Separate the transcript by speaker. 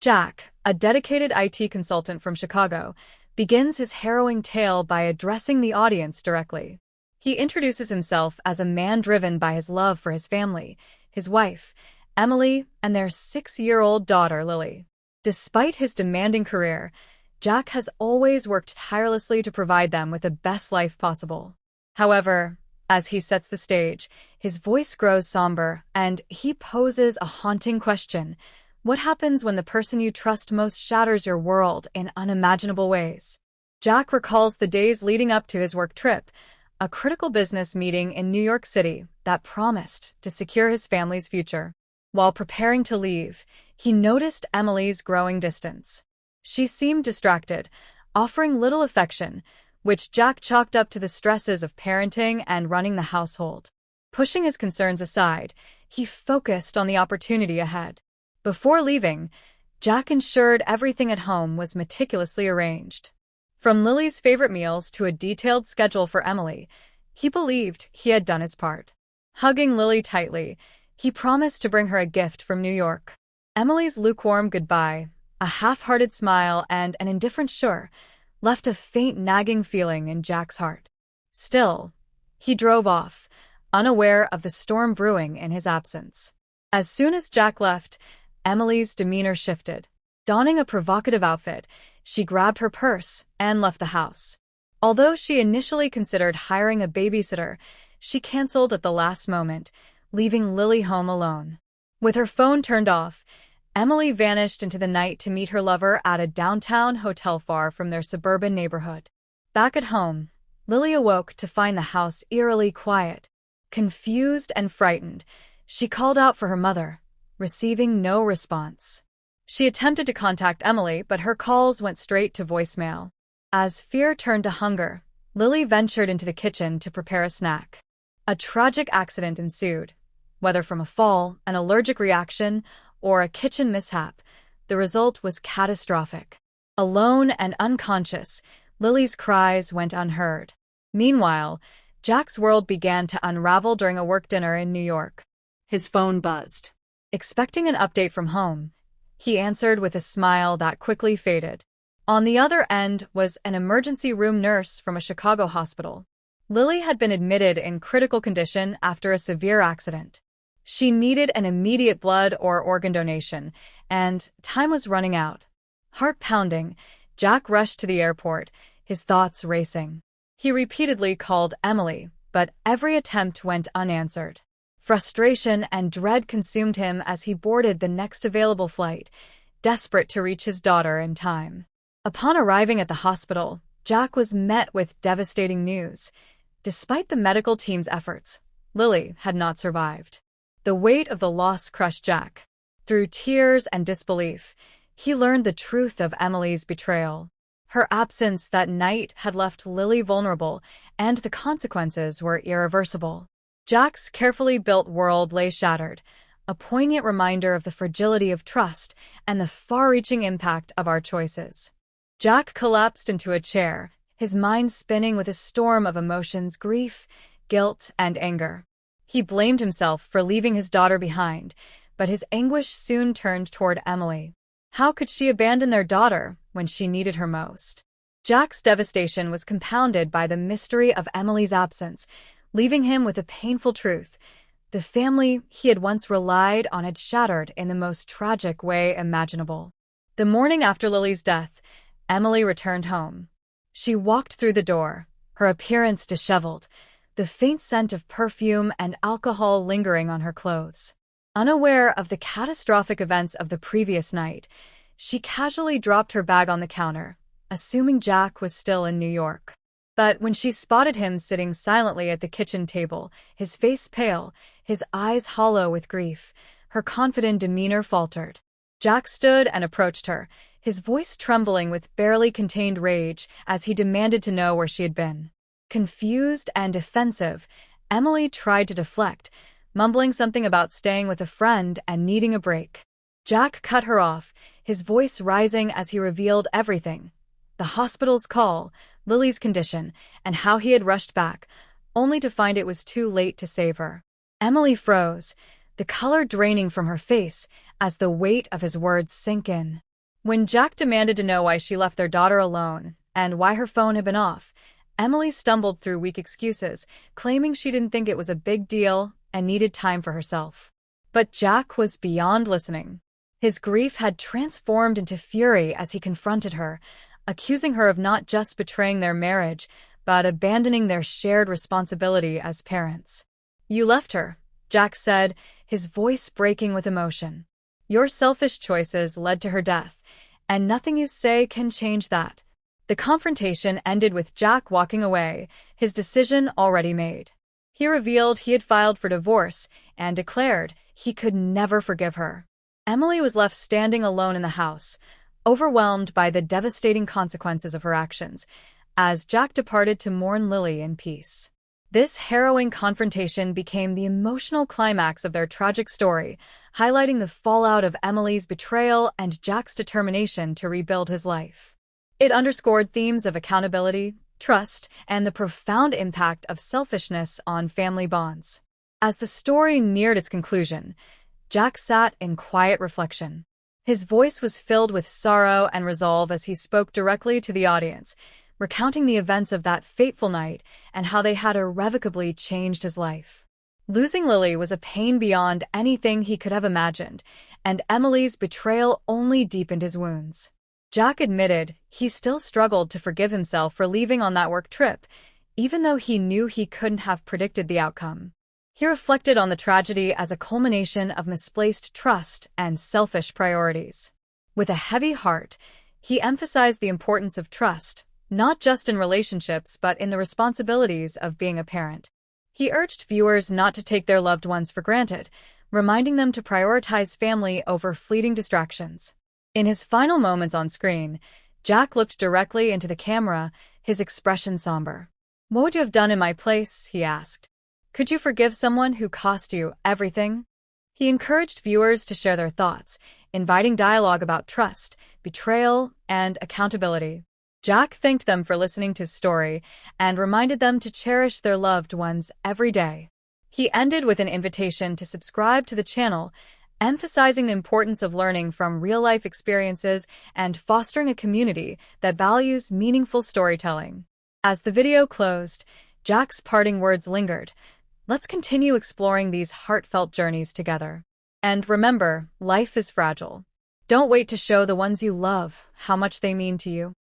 Speaker 1: Jack, a dedicated IT consultant from Chicago, begins his harrowing tale by addressing the audience directly. He introduces himself as a man driven by his love for his family, his wife, Emily, and their 6-year-old daughter, Lily. Despite his demanding career, Jack has always worked tirelessly to provide them with the best life possible. However, as he sets the stage, his voice grows somber, and he poses a haunting question. What happens when the person you trust most shatters your world in unimaginable ways? Jack recalls the days leading up to his work trip, a critical business meeting in New York City that promised to secure his family's future. While preparing to leave, he noticed Emily's growing distance. She seemed distracted, offering little affection, which Jack chalked up to the stresses of parenting and running the household. Pushing his concerns aside, he focused on the opportunity ahead. Before leaving, Jack ensured everything at home was meticulously arranged. From Lily's favorite meals to a detailed schedule for Emily, he believed he had done his part. Hugging Lily tightly, he promised to bring her a gift from New York. Emily's lukewarm goodbye, a half-hearted smile, and an indifferent sure left a faint nagging feeling in Jack's heart. Still, he drove off, unaware of the storm brewing in his absence. As soon as Jack left, Emily's demeanor shifted. Donning a provocative outfit, she grabbed her purse and left the house. Although she initially considered hiring a babysitter, she canceled at the last moment, leaving Lily home alone. With her phone turned off, Emily vanished into the night to meet her lover at a downtown hotel far from their suburban neighborhood. Back at home, Lily awoke to find the house eerily quiet. Confused and frightened, she called out for her mother, receiving no response. She attempted to contact Emily, but her calls went straight to voicemail. As fear turned to hunger, Lily ventured into the kitchen to prepare a snack. A tragic accident ensued. Whether from a fall, an allergic reaction, or a kitchen mishap, the result was catastrophic. Alone and unconscious, Lily's cries went unheard. Meanwhile, Jack's world began to unravel during a work dinner in New York. His phone buzzed. Expecting an update from home, he answered with a smile that quickly faded. On the other end was an emergency room nurse from a Chicago hospital. Lily had been admitted in critical condition after a severe accident. She needed an immediate blood or organ donation, and time was running out. Heart pounding, Jack rushed to the airport, his thoughts racing. He repeatedly called Emily, but every attempt went unanswered. Frustration and dread consumed him as he boarded the next available flight, desperate to reach his daughter in time. Upon arriving at the hospital, Jack was met with devastating news. Despite the medical team's efforts, Lily had not survived. The weight of the loss crushed Jack. Through tears and disbelief, he learned the truth of Emily's betrayal. Her absence that night had left Lily vulnerable, and the consequences were irreversible. Jack's carefully built world lay shattered, a poignant reminder of the fragility of trust and the far-reaching impact of our choices. Jack collapsed into a chair, his mind spinning with a storm of emotions: grief, guilt, and anger. He blamed himself for leaving his daughter behind, but his anguish soon turned toward Emily. How could she abandon their daughter when she needed her most? Jack's devastation was compounded by the mystery of Emily's absence, leaving him with a painful truth. The family he had once relied on had shattered in the most tragic way imaginable. The morning after Lily's death, Emily returned home. She walked through the door, her appearance disheveled, the faint scent of perfume and alcohol lingering on her clothes. Unaware of the catastrophic events of the previous night, she casually dropped her bag on the counter, assuming Jack was still in New York. But when she spotted him sitting silently at the kitchen table, his face pale, his eyes hollow with grief, her confident demeanor faltered. Jack stood and approached her, his voice trembling with barely contained rage as he demanded to know where she had been. Confused and defensive, Emily tried to deflect, mumbling something about staying with a friend and needing a break. Jack cut her off, his voice rising as he revealed everything: the hospital's call, Lily's condition, and how he had rushed back, only to find it was too late to save her. Emily froze, the color draining from her face as the weight of his words sank in. When Jack demanded to know why she left their daughter alone and why her phone had been off, Emily stumbled through weak excuses, claiming she didn't think it was a big deal and needed time for herself. But Jack was beyond listening. His grief had transformed into fury as he confronted her, accusing her of not just betraying their marriage, but abandoning their shared responsibility as parents. "You left her," Jack said, his voice breaking with emotion. "Your selfish choices led to her death, and nothing you say can change that." The confrontation ended with Jack walking away, his decision already made. He revealed he had filed for divorce and declared he could never forgive her. Emily was left standing alone in the house, overwhelmed by the devastating consequences of her actions, as Jack departed to mourn Lily in peace. This harrowing confrontation became the emotional climax of their tragic story, highlighting the fallout of Emily's betrayal and Jack's determination to rebuild his life. It underscored themes of accountability, trust, and the profound impact of selfishness on family bonds. As the story neared its conclusion, Jack sat in quiet reflection. His voice was filled with sorrow and resolve as he spoke directly to the audience, recounting the events of that fateful night and how they had irrevocably changed his life. Losing Lily was a pain beyond anything he could have imagined, and Emily's betrayal only deepened his wounds. Jack admitted he still struggled to forgive himself for leaving on that work trip, even though he knew he couldn't have predicted the outcome. He reflected on the tragedy as a culmination of misplaced trust and selfish priorities. With a heavy heart, he emphasized the importance of trust, not just in relationships but in the responsibilities of being a parent. He urged viewers not to take their loved ones for granted, reminding them to prioritize family over fleeting distractions. In his final moments on screen, Jack looked directly into the camera, his expression somber. "What would you have done in my place?" he asked. "Could you forgive someone who cost you everything?" He encouraged viewers to share their thoughts, inviting dialogue about trust, betrayal, and accountability. Jack thanked them for listening to his story and reminded them to cherish their loved ones every day. He ended with an invitation to subscribe to the channel, emphasizing the importance of learning from real-life experiences and fostering a community that values meaningful storytelling. As the video closed, Jack's parting words lingered. "Let's continue exploring these heartfelt journeys together. And remember, life is fragile. Don't wait to show the ones you love how much they mean to you."